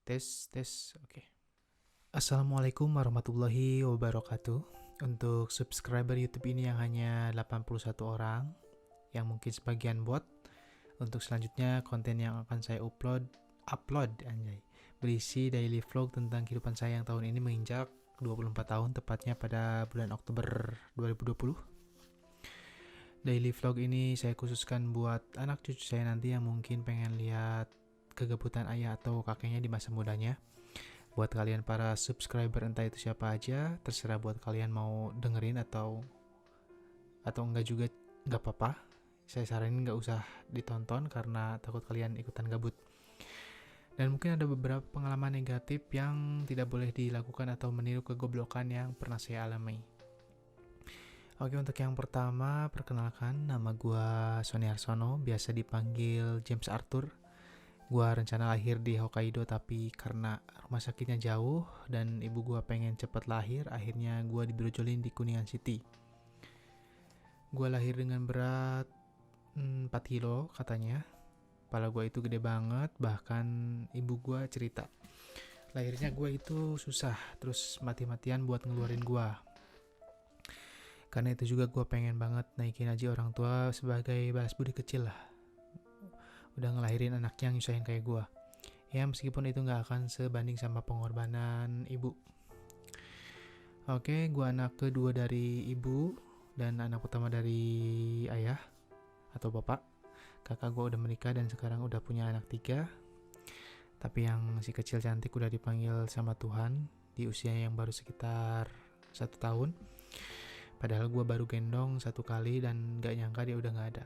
Tes, tes, oke. Assalamualaikum warahmatullahi wabarakatuh. Untuk subscriber YouTube ini yang hanya 81 orang, yang mungkin sebagian bot, untuk selanjutnya konten yang akan saya upload anjay, berisi daily vlog tentang kehidupan saya yang tahun ini menginjak 24 tahun, tepatnya pada bulan Oktober 2020. Daily vlog ini saya khususkan buat anak cucu saya nanti yang mungkin pengen lihat kegabutan ayah atau kakeknya di masa mudanya. Buat kalian para subscriber entah itu siapa aja, terserah buat kalian mau dengerin atau enggak juga nggak apa-apa. Saya saranin nggak usah ditonton karena takut kalian ikutan gabut. Dan mungkin ada beberapa pengalaman negatif yang tidak boleh dilakukan atau meniru kegoblokan yang pernah saya alami. Oke, untuk yang pertama, perkenalkan, nama gua Sony Arsono, biasa dipanggil James Arthur. Gua rencana lahir di Hokkaido, tapi karena rumah sakitnya jauh dan ibu gua pengen cepet lahir, akhirnya gua dibrojolin di Kuningan City. Gua lahir dengan berat 4 kilo katanya. Kepala gua itu gede banget, bahkan ibu gua cerita lahirnya gua itu susah, terus mati-matian buat ngeluarin gua. Karena itu juga gue pengen banget naikin aja orang tua sebagai balas budi kecil lah. Udah ngelahirin anak yang nyusahin kayak gue. Ya meskipun itu gak akan sebanding sama pengorbanan ibu. Oke, gue anak kedua dari ibu dan anak pertama dari ayah atau bapak. Kakak gue udah menikah dan sekarang udah punya anak 3. Tapi yang si kecil cantik udah dipanggil sama Tuhan di usia yang baru sekitar 1 tahun. Padahal gue baru gendong 1 kali dan gak nyangka dia udah gak ada.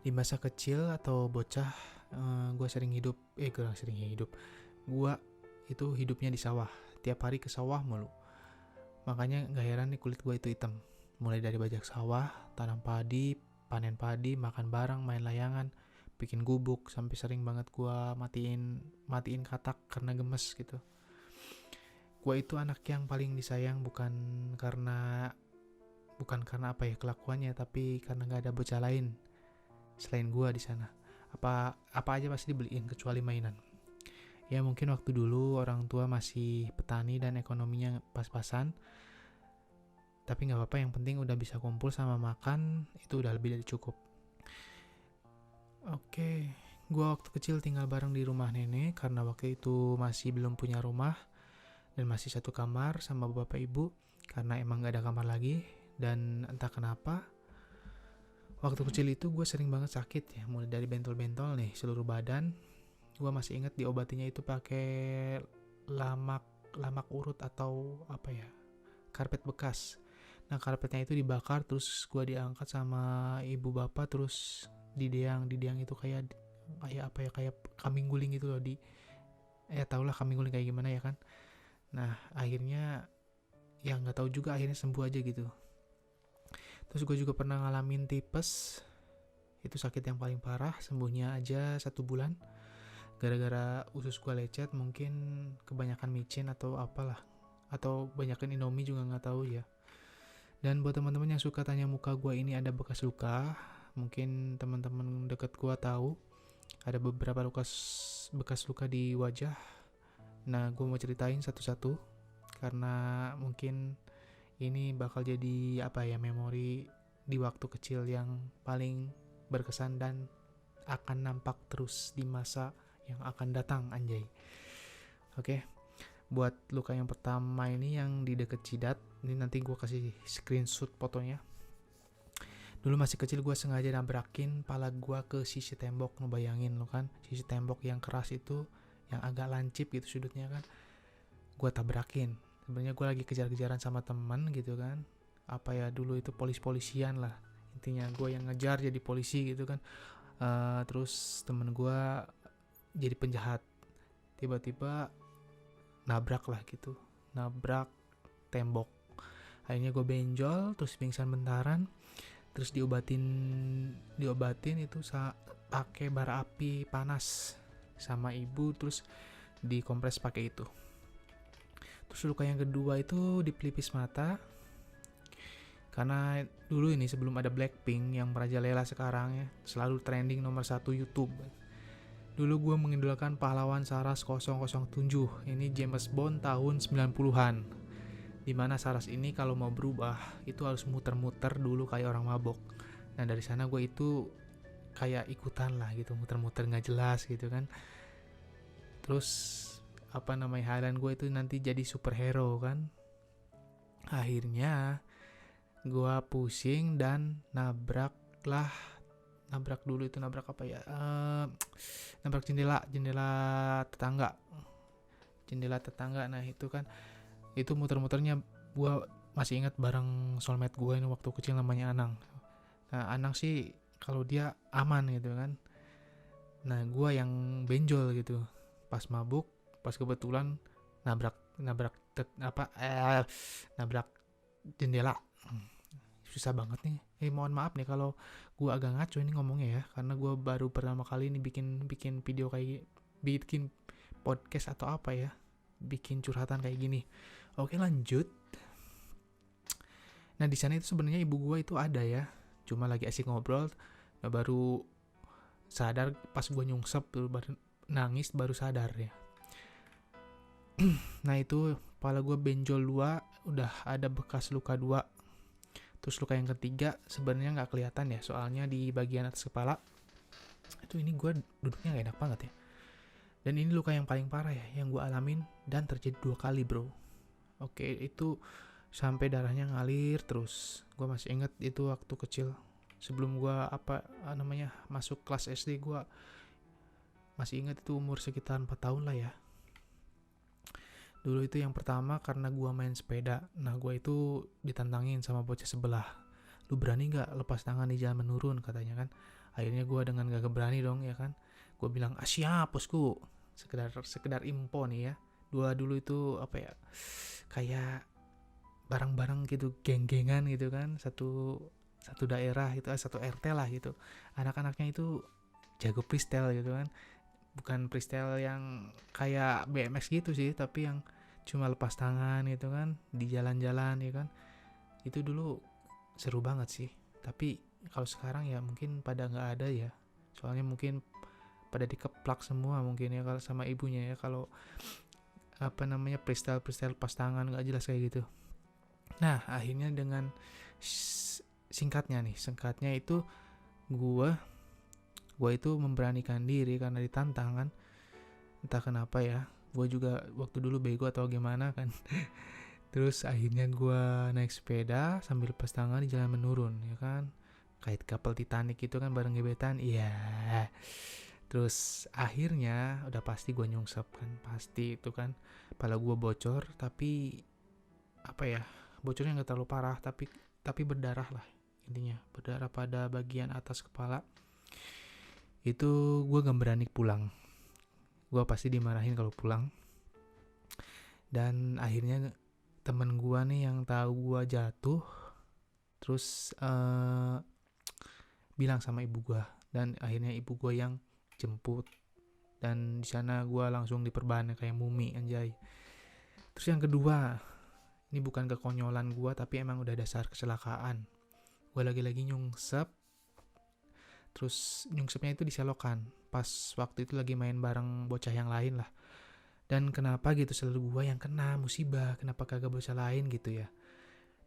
Di masa kecil atau bocah, gue itu hidupnya di sawah. Tiap hari ke sawah mulu. Makanya gak heran nih kulit gue itu hitam. Mulai dari bajak sawah, tanam padi, panen padi, makan bareng, main layangan, bikin gubuk, sampai sering banget gue matiin katak karena gemes gitu. Gue itu anak yang paling disayang bukan karena apa ya kelakuannya, tapi karena nggak ada bocah lain selain gue di sana. Apa aja pasti dibeliin kecuali mainan. Ya mungkin waktu dulu orang tua masih petani dan ekonominya pas-pasan, tapi nggak apa-apa, yang penting udah bisa kumpul sama makan, itu udah lebih dari cukup. Oke, gue waktu kecil tinggal bareng di rumah nenek karena waktu itu masih belum punya rumah dan masih satu kamar sama bapak ibu karena emang gak ada kamar lagi. Dan entah kenapa waktu kecil itu gue sering banget sakit ya, mulai dari bentol-bentol nih seluruh badan. Gue masih inget diobatinya itu pakai lamak urut atau apa ya, karpet bekas. Nah karpetnya itu dibakar, terus gue diangkat sama ibu bapak, terus didiang itu kayak apa ya, kayak kambing guling gitu loh. Tau lah kambing guling kayak gimana ya kan. Nah akhirnya ya nggak tahu juga, akhirnya sembuh aja gitu. Terus gue juga pernah ngalamin tipes, itu sakit yang paling parah, sembuhnya aja 1 bulan gara-gara usus gue lecet, mungkin kebanyakan micin atau apalah, atau banyakan indomie juga nggak tahu ya. Dan buat teman-teman yang suka tanya muka gue ini ada bekas luka, mungkin teman-teman deket gue tahu ada beberapa bekas luka di wajah. Nah gue mau ceritain satu-satu karena mungkin ini bakal jadi memori di waktu kecil yang paling berkesan dan akan nampak terus di masa yang akan datang anjay. Oke, buat luka yang pertama ini yang di deket jidat, ini nanti gue kasih screenshot fotonya. Dulu masih kecil gue sengaja nabrakin pala gue ke sisi tembok, ngebayangin lo kan, sisi tembok yang keras itu, yang agak lancip gitu sudutnya kan, gue tabrakin. Sebenarnya gue lagi kejar-kejaran sama teman gitu kan, dulu itu polisian lah, intinya gue yang ngejar jadi polisi gitu kan. Terus temen gue jadi penjahat, tiba-tiba nabrak tembok. Akhirnya gue benjol, terus pingsan bentaran, terus diobatin itu pakai bara api panas sama ibu, terus dikompres pakai itu. Terus luka yang kedua itu di pelipis mata, karena dulu ini sebelum ada Blackpink yang merajalela sekarang ya, selalu trending nomor 1 YouTube. Dulu gue mengidolakan pahlawan Saras 007. Ini James Bond tahun 90-an. Dimana Saras ini kalau mau berubah itu harus muter-muter dulu kayak orang mabok. Nah dari sana gue itu kayak ikutan lah gitu, muter-muter nggak jelas gitu kan. Terus harian gue itu nanti jadi superhero kan. Akhirnya gue pusing dan nabrak dulu itu nabrak jendela tetangga. Nah itu kan, itu muter-muternya gue masih ingat bareng soulmate gue ini waktu kecil namanya Anang. Nah Anang sih kalau dia aman gitu kan, nah gue yang benjol gitu pas mabuk, pas kebetulan nabrak jendela. Susah banget nih. Mohon maaf nih kalau gue agak ngaco ini ngomongnya ya, karena gue baru pertama kali ini bikin video bikin podcast atau bikin curhatan kayak gini. Oke lanjut. Nah di sana itu sebenarnya ibu gue itu ada ya, cuma lagi asik ngobrol. Nah, baru sadar pas gue nyungsep tuh, baru nangis baru sadar ya. Nah itu kepala gue benjol 2, udah ada bekas luka 2. Terus luka yang ketiga sebenarnya nggak kelihatan ya, soalnya di bagian atas kepala. Itu ini gue duduknya gak enak banget ya. Dan ini luka yang paling parah ya, yang gue alamin dan terjadi 2 kali bro. Oke, itu sampai darahnya ngalir terus. Gue masih inget itu waktu kecil. Sebelum gue masuk kelas SD, gue masih inget itu umur sekitar 4 tahun lah ya. Dulu itu yang pertama karena gue main sepeda. Nah gue itu ditantangin sama bocah sebelah. Lu berani gak lepas tangan di jalan menurun katanya kan. Akhirnya gue dengan gak berani dong ya kan, gue bilang siap bosku. Sekedar info nih ya. Dulu itu kayak bareng-bareng gitu, geng-gengan gitu kan, satu daerah itu, satu RT lah gitu. Anak-anaknya itu jago freestyle gitu kan. Bukan freestyle yang kayak BMX gitu sih, tapi yang cuma lepas tangan gitu kan di jalan-jalan ya kan. Itu dulu seru banget sih. Tapi kalau sekarang ya mungkin pada nggak ada ya, soalnya mungkin pada dikeplak semua mungkin ya kalau sama ibunya ya, kalau freestyle lepas tangan nggak jelas kayak gitu. Nah akhirnya dengan singkatnya itu gue itu memberanikan diri karena ditantang kan, entah kenapa ya. Gue juga waktu dulu bego atau gimana kan. Terus akhirnya gue naik sepeda sambil lepas tangan di jalan menurun ya kan, kayak kapal Titanic gitu kan, bareng gebetan. Iya. Terus akhirnya udah pasti gue nyungsep kan, pasti itu kan. Kepala gue bocor, tapi bocornya nggak terlalu parah, tapi berdarah lah intinya, berdarah pada bagian atas kepala. Itu gue gak berani pulang, gue pasti dimarahin kalau pulang. Dan akhirnya temen gue nih yang tahu gue jatuh, terus bilang sama ibu gue, dan akhirnya ibu gue yang jemput. Dan di sana gue langsung diperban kayak mumi anjay. Terus yang kedua, ini bukan kekonyolan gue, tapi emang udah dasar kecelakaan. Gue lagi-lagi nyungsep. Terus nyungsepnya itu di selokan. Pas waktu itu lagi main bareng bocah yang lain lah. Dan kenapa gitu selalu gue yang kena musibah, kenapa kagak bocah lain gitu ya.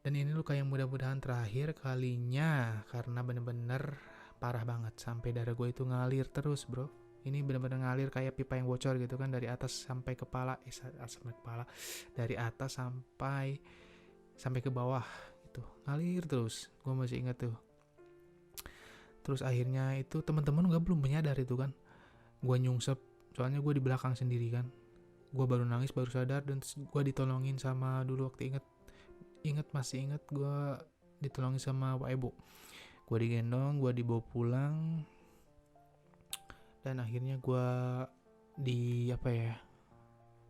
Dan ini luka yang mudah-mudahan terakhir kalinya, karena bener-bener parah banget. Sampai darah gue itu ngalir terus bro. Ini bener-bener ngalir kayak pipa yang bocor gitu kan, dari atas sampai kepala. Dari atas sampai ke bawah itu ngalir terus. Gue masih ingat tuh. Terus akhirnya itu teman-teman belum menyadar itu kan, gue nyungsep, soalnya gue di belakang sendiri kan. Gue baru nangis, baru sadar, dan gue ditolongin sama, dulu waktu masih inget gue ditolongin sama Pak Ibu. Gue digendong, gue dibawa pulang, dan akhirnya gue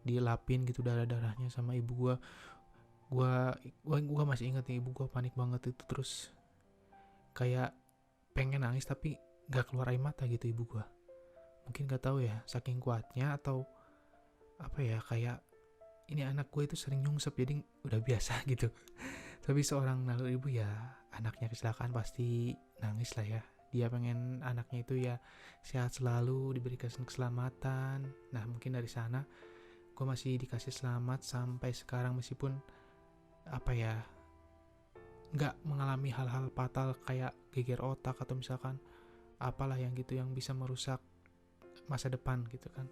dilapin gitu darah-darahnya sama ibu gue. Gue masih inget nih, ibu gue panik banget itu, terus kayak pengen nangis tapi gak keluar air mata gitu ibu gue. Mungkin gak tahu ya, saking kuatnya atau kayak ini anak gue itu sering nyungsep jadi udah biasa gitu. Tapi seorang nalur ibu ya, anaknya kecelakaan pasti nangis lah ya. Dia pengen anaknya itu ya sehat selalu, diberikan keselamatan. Nah mungkin dari sana gue masih dikasih selamat sampai sekarang, meskipun apa ya, nggak mengalami hal-hal fatal kayak geger otak atau misalkan apalah yang gitu yang bisa merusak masa depan gitu kan.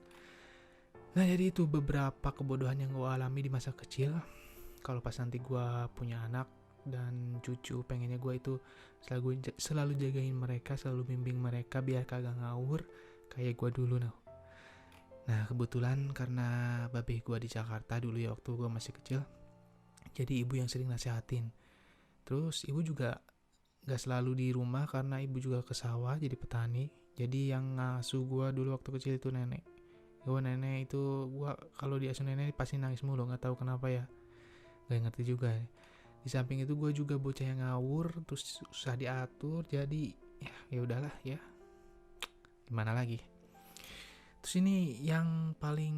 Nah jadi itu beberapa kebodohan yang gue alami di masa kecil. Kalau pas nanti gue punya anak dan cucu, pengennya gue itu selalu jagain mereka, selalu bimbing mereka biar kagak ngawur kayak gue dulu. Nah kebetulan karena babe gue di Jakarta dulu ya waktu gue masih kecil, jadi ibu yang sering nasehatin. Terus ibu juga gak selalu di rumah karena ibu juga ke sawah jadi petani. Jadi yang ngasuh gue dulu waktu kecil itu nenek. Nenek itu gue kalau diasuh nenek pasti nangis mulu, nggak tahu kenapa ya, nggak ngerti juga. Di samping itu gue juga bocah yang ngawur, terus susah diatur, jadi ya udahlah ya, gimana lagi. Terus ini yang paling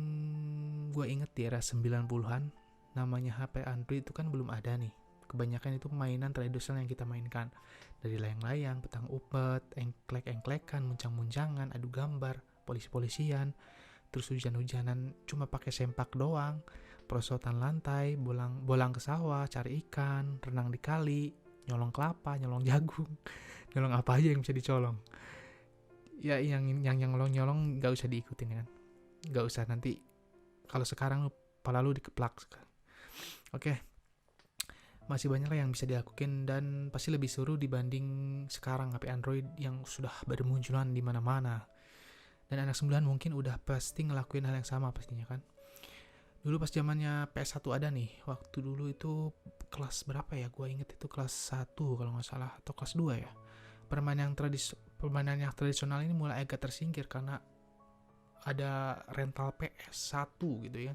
gue inget di era 90-an, namanya HP Android itu kan belum ada nih. Kebanyakan itu mainan tradisional yang kita mainkan, dari layang-layang, petang umpet, engklek-engklekan, muncang-muncangan, adu gambar, polisi-polisian, terus hujan-hujanan cuma pakai sempak doang, perosotan lantai, bolang ke sawah, cari ikan, renang di kali, nyolong kelapa, nyolong jagung, nyolong apa aja yang bisa dicolong. Ya yang nyolong nggak usah diikutin kan, nggak usah, nanti kalau sekarang pala lu dikeplak. Oke. Masih banyak lah yang bisa dilakukan dan pasti lebih seru dibanding sekarang HP Android yang sudah bermunculan di mana-mana. Dan anak 9 mungkin udah pasti ngelakuin hal yang sama pastinya kan. Dulu pas zamannya PS1 ada nih, waktu dulu itu kelas berapa ya? Gua inget itu kelas 1 kalau nggak salah, atau kelas 2 ya. Permainan yang tradisional ini mulai agak tersingkir karena ada rental PS1 gitu ya.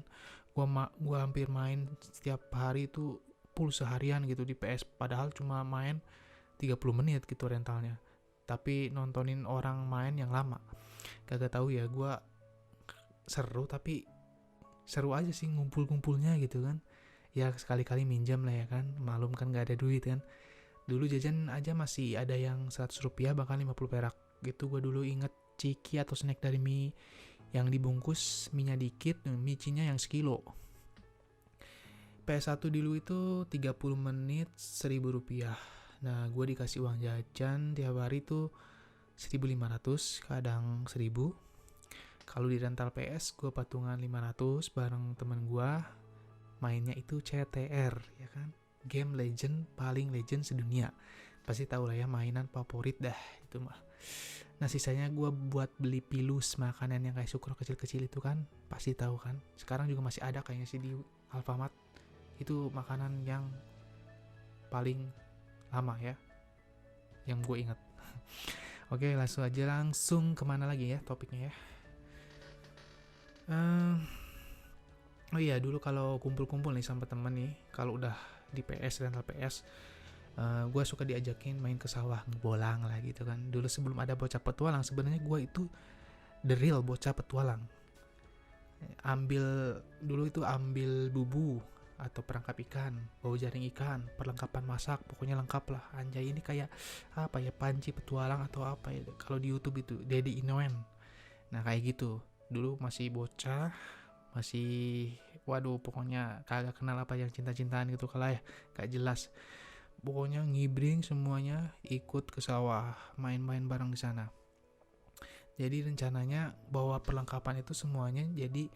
Gua hampir main setiap hari itu full seharian gitu di PS, padahal cuma main 30 menit gitu rentalnya, tapi nontonin orang main yang lama. Kagak tahu ya, gue seru, tapi seru aja sih ngumpul-ngumpulnya gitu kan. Ya sekali-kali minjam lah ya kan, malum kan gak ada duit kan. Dulu jajan aja masih ada yang 100 rupiah bahkan 50 perak gitu. Gue dulu inget ciki atau snack dari mie yang dibungkus, mie-nya dikit, micin-nya yang sekilo. PS1 dulu itu 30 menit 1.000 rupiah. Nah gue dikasih uang jajan tiap hari tuh 1.500, kadang 1.000. Kalau di rental PS gue patungan 500 bareng temen gue. Mainnya itu CTR ya kan, game legend paling legend sedunia. Pasti tahu lah ya, mainan favorit dah itu mah. Nah sisanya gue buat beli pilus, makanan yang kayak sukro kecil-kecil itu kan, pasti tahu kan. Sekarang juga masih ada kayaknya sih di Alfamart. Itu makanan yang paling lama ya, yang gue ingat. Oke, langsung kemana lagi ya topiknya ya. Oh iya, dulu kalau kumpul-kumpul nih sama temen nih, kalau udah di PS, rental PS, gue suka diajakin main ke sawah, ngebolang lah gitu kan. Dulu sebelum ada bocah petualang, sebenarnya gue itu the real bocah petualang. Dulu itu ambil bubu atau perangkap ikan, bau jaring ikan, perlengkapan masak, pokoknya lengkap lah. Anjay, ini kayak apa ya, panci petualang atau apa ya, kalau di YouTube itu Dedi Inoen. Nah kayak gitu, dulu masih bocah, masih waduh, pokoknya kagak kenal apa yang cinta-cintaan gitu kalah ya, gak jelas. Pokoknya ngibring semuanya, ikut ke sawah, main-main bareng di sana. Jadi rencananya bawa perlengkapan itu semuanya, jadi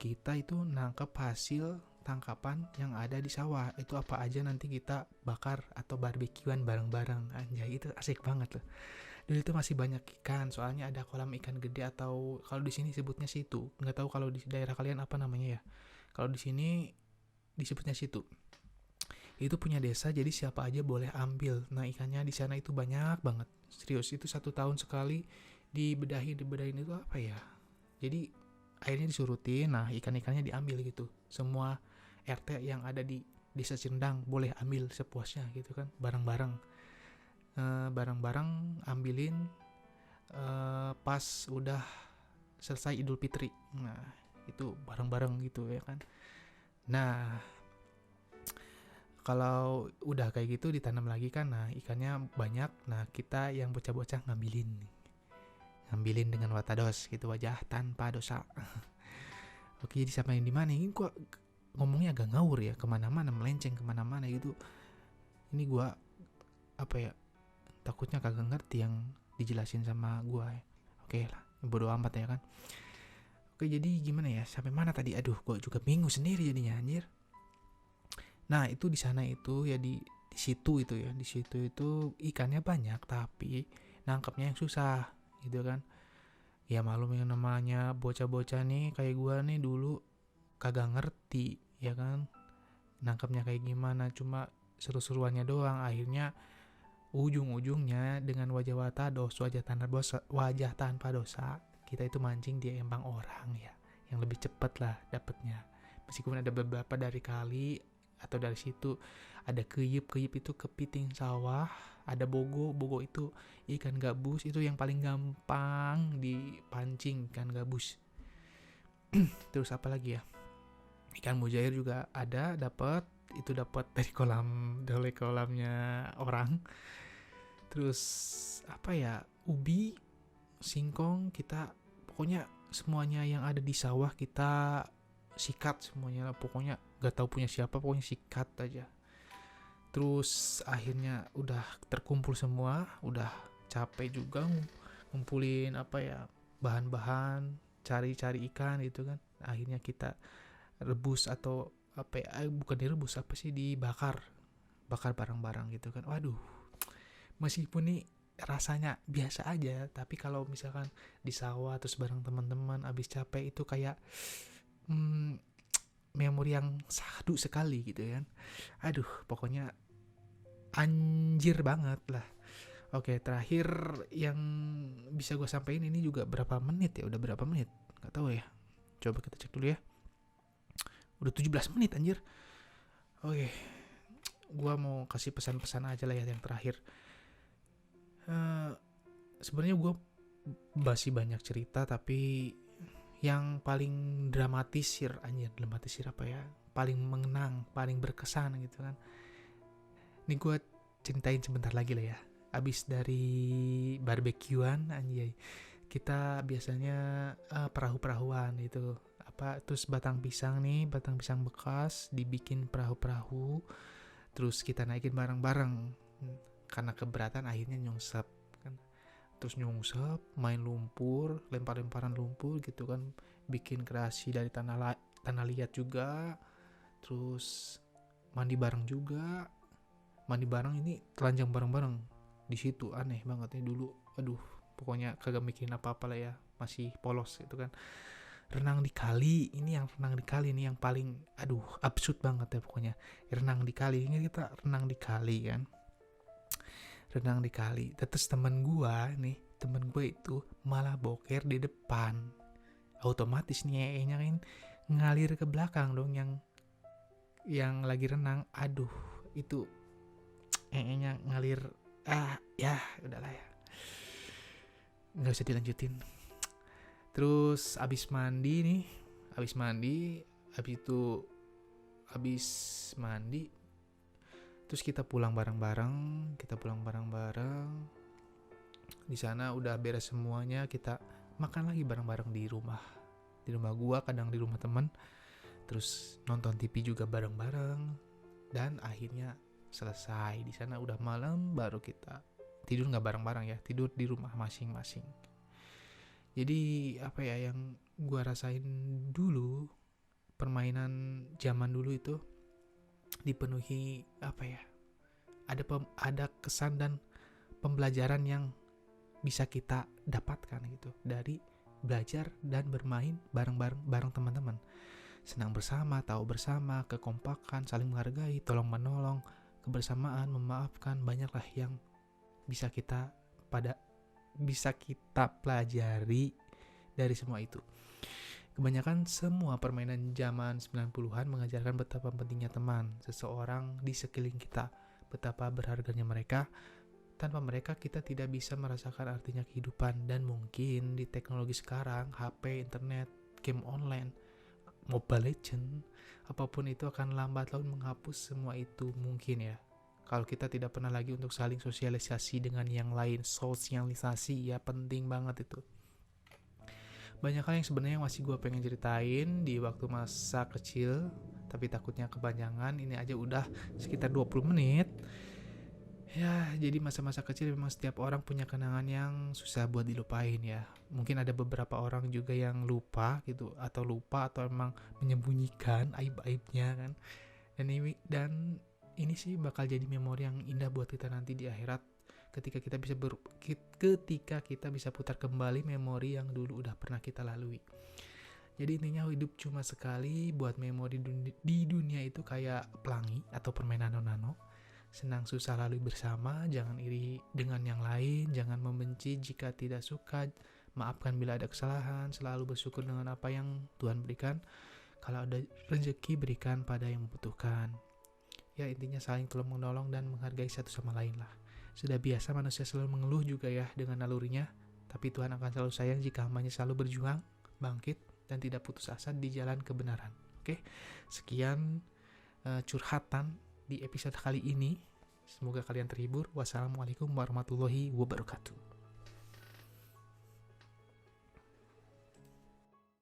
kita itu nangkep hasil tangkapan yang ada di sawah. Itu apa aja nanti kita bakar atau barbekyuan bareng-bareng. Anjay, itu asik banget loh. Dulu itu masih banyak ikan, soalnya ada kolam ikan gede, atau kalau di sini sebutnya situ. Nggak tahu kalau di daerah kalian apa namanya ya. Kalau di sini disebutnya situ. Itu punya desa, jadi siapa aja boleh ambil. Nah ikannya di sana itu banyak banget. Serius, itu 1 tahun sekali dibedahin itu apa ya. Jadi airnya disurutin, nah ikan-ikannya diambil gitu. Semua RT yang ada di desa Cendang boleh ambil sepuasnya gitu kan, bareng-bareng ambilin pas udah selesai Idul Fitri. Nah itu bareng-bareng gitu ya kan. Nah Kalau udah kayak gitu ditanam lagi kan, nah ikannya banyak. Nah kita yang bocah-bocah ngambilin dengan watados gitu, wajah tanpa dosa. Oke, jadi sampai di mana ini gua ngomongnya agak ngawur ya, kemana-mana, melenceng kemana-mana gitu. Ini gua apa ya, takutnya kagak ngerti yang dijelasin sama gua ya. Oke lah, bodo amat ya kan. Oke, jadi gimana ya, sampai mana tadi? Aduh, gua juga bingung sendiri jadinya anjir. Nah itu di sana itu ya, di situ itu ya, di situ itu ikannya banyak tapi nangkapnya yang susah gitu kan. Ya malum yang namanya bocah-bocah nih kayak gua nih dulu kagak ngerti ya kan, nangkapnya kayak gimana, cuma seru-seruannya doang. Akhirnya ujung-ujungnya dengan wajah tanpa dosa kita itu mancing di empang orang ya, yang lebih cepat lah dapatnya. Meskipun ada beberapa dari kali atau dari situ, ada keyup itu kepiting sawah, ada bogo itu ikan gabus, itu yang paling gampang dipancing ikan gabus. Terus apa lagi ya, ikan mujair juga ada, dapat dari kolamnya orang. Terus apa ya, ubi, singkong, kita pokoknya semuanya yang ada di sawah kita sikat semuanya lah, pokoknya gak tahu punya siapa, pokoknya sikat aja. Terus akhirnya udah terkumpul semua, udah capek juga ngumpulin apa ya, bahan-bahan, cari-cari ikan gitu kan. Akhirnya kita rebus atau apa ya, bukan direbus, apa sih, bakar barang-barang gitu kan. Waduh, meskipun nih rasanya biasa aja, tapi kalau misalkan di sawah terus bareng teman-teman abis capek itu kayak memori yang sahdu sekali gitu kan. Aduh, pokoknya anjir banget lah. Oke, terakhir yang bisa gue sampaikan ini juga berapa menit ya, udah berapa menit gak tahu ya, coba kita cek dulu ya. Udah 17 menit anjir. Oke, gue mau kasih pesan-pesan aja lah ya yang terakhir. Sebenarnya gue masih banyak cerita, tapi yang paling dramatisir apa ya, paling mengenang, paling berkesan gitu kan, ini gue ceritain sebentar lagi lah ya. Abis dari barbekyuan anjay, kita biasanya perahu-perahuan itu apa, terus batang pisang bekas dibikin perahu-perahu, terus kita naikin bareng-bareng. Karena keberatan akhirnya nyungsep kan. Terus nyungsep, main lumpur, lempar-lemparan lumpur gitu kan, bikin kreasi dari tanah liat juga. Terus mandi bareng juga. Mandi bareng ini telanjang bareng-bareng di situ, aneh banget nih dulu. Aduh, pokoknya kagak mikirin apa-apa lah ya, masih polos gitu kan. Renang di kali, ini yang paling absurd banget ya pokoknya. Renang di kali, ini kita renang di kali kan. Renang di kali. Terus temen gue itu malah boker di depan. Otomatis nih nya kan ngalir ke belakang dong, yang lagi renang. Aduh, itu nya ngalir. Ya udahlah ya, nggak usah dilanjutin. Terus abis mandi, abis mandi terus kita pulang bareng-bareng. Di sana udah beres semuanya, kita makan lagi bareng-bareng di rumah gua, kadang di rumah teman. Terus nonton TV juga bareng-bareng, dan akhirnya selesai di sana udah malam, baru kita tidur, nggak bareng-bareng ya, tidur di rumah masing-masing. Jadi apa ya, yang gua rasain dulu, permainan zaman dulu itu dipenuhi apa ya, ada kesan dan pembelajaran yang bisa kita dapatkan gitu dari belajar dan bermain bareng teman-teman. Senang bersama, tahu bersama, kekompakan, saling menghargai, tolong menolong, kebersamaan, memaafkan, banyaklah yang bisa kita pelajari dari semua itu. Kebanyakan semua permainan zaman 90-an mengajarkan betapa pentingnya teman, seseorang di sekeliling kita, betapa berharganya mereka. Tanpa mereka kita tidak bisa merasakan artinya kehidupan. Dan mungkin di teknologi sekarang, HP, internet, game online, Mobile Legend, apapun itu akan lambat laun menghapus semua itu mungkin ya. Kalau kita tidak pernah lagi untuk saling sosialisasi dengan yang lain, sosialisasi ya penting banget itu. Banyak hal yang sebenarnya masih gue pengen ceritain di waktu masa kecil, tapi takutnya kepanjangan. Ini aja udah sekitar 20 menit. Ya, jadi masa-masa kecil memang setiap orang punya kenangan yang susah buat dilupain ya. Mungkin ada beberapa orang juga yang lupa gitu, atau emang menyembunyikan aib-aibnya kan. Dan ini sih bakal jadi memori yang indah buat kita nanti di akhirat, ketika kita bisa putar kembali memori yang dulu udah pernah kita lalui. Jadi intinya hidup cuma sekali, buat memori di dunia itu kayak pelangi atau permainan nano-nano. Senang susah lalui bersama, jangan iri dengan yang lain, jangan membenci jika tidak suka, maafkan bila ada kesalahan, selalu bersyukur dengan apa yang Tuhan berikan. Kalau ada rezeki, berikan pada yang membutuhkan. Ya intinya saling tolong menolong dan menghargai satu sama lain lah. Sudah biasa manusia selalu mengeluh juga ya dengan nalurinya, tapi Tuhan akan selalu sayang jika hambanya selalu berjuang, bangkit, dan tidak putus asa di jalan kebenaran. Oke, sekian curhatan di episode kali ini. Semoga kalian terhibur. Wassalamualaikum warahmatullahi wabarakatuh.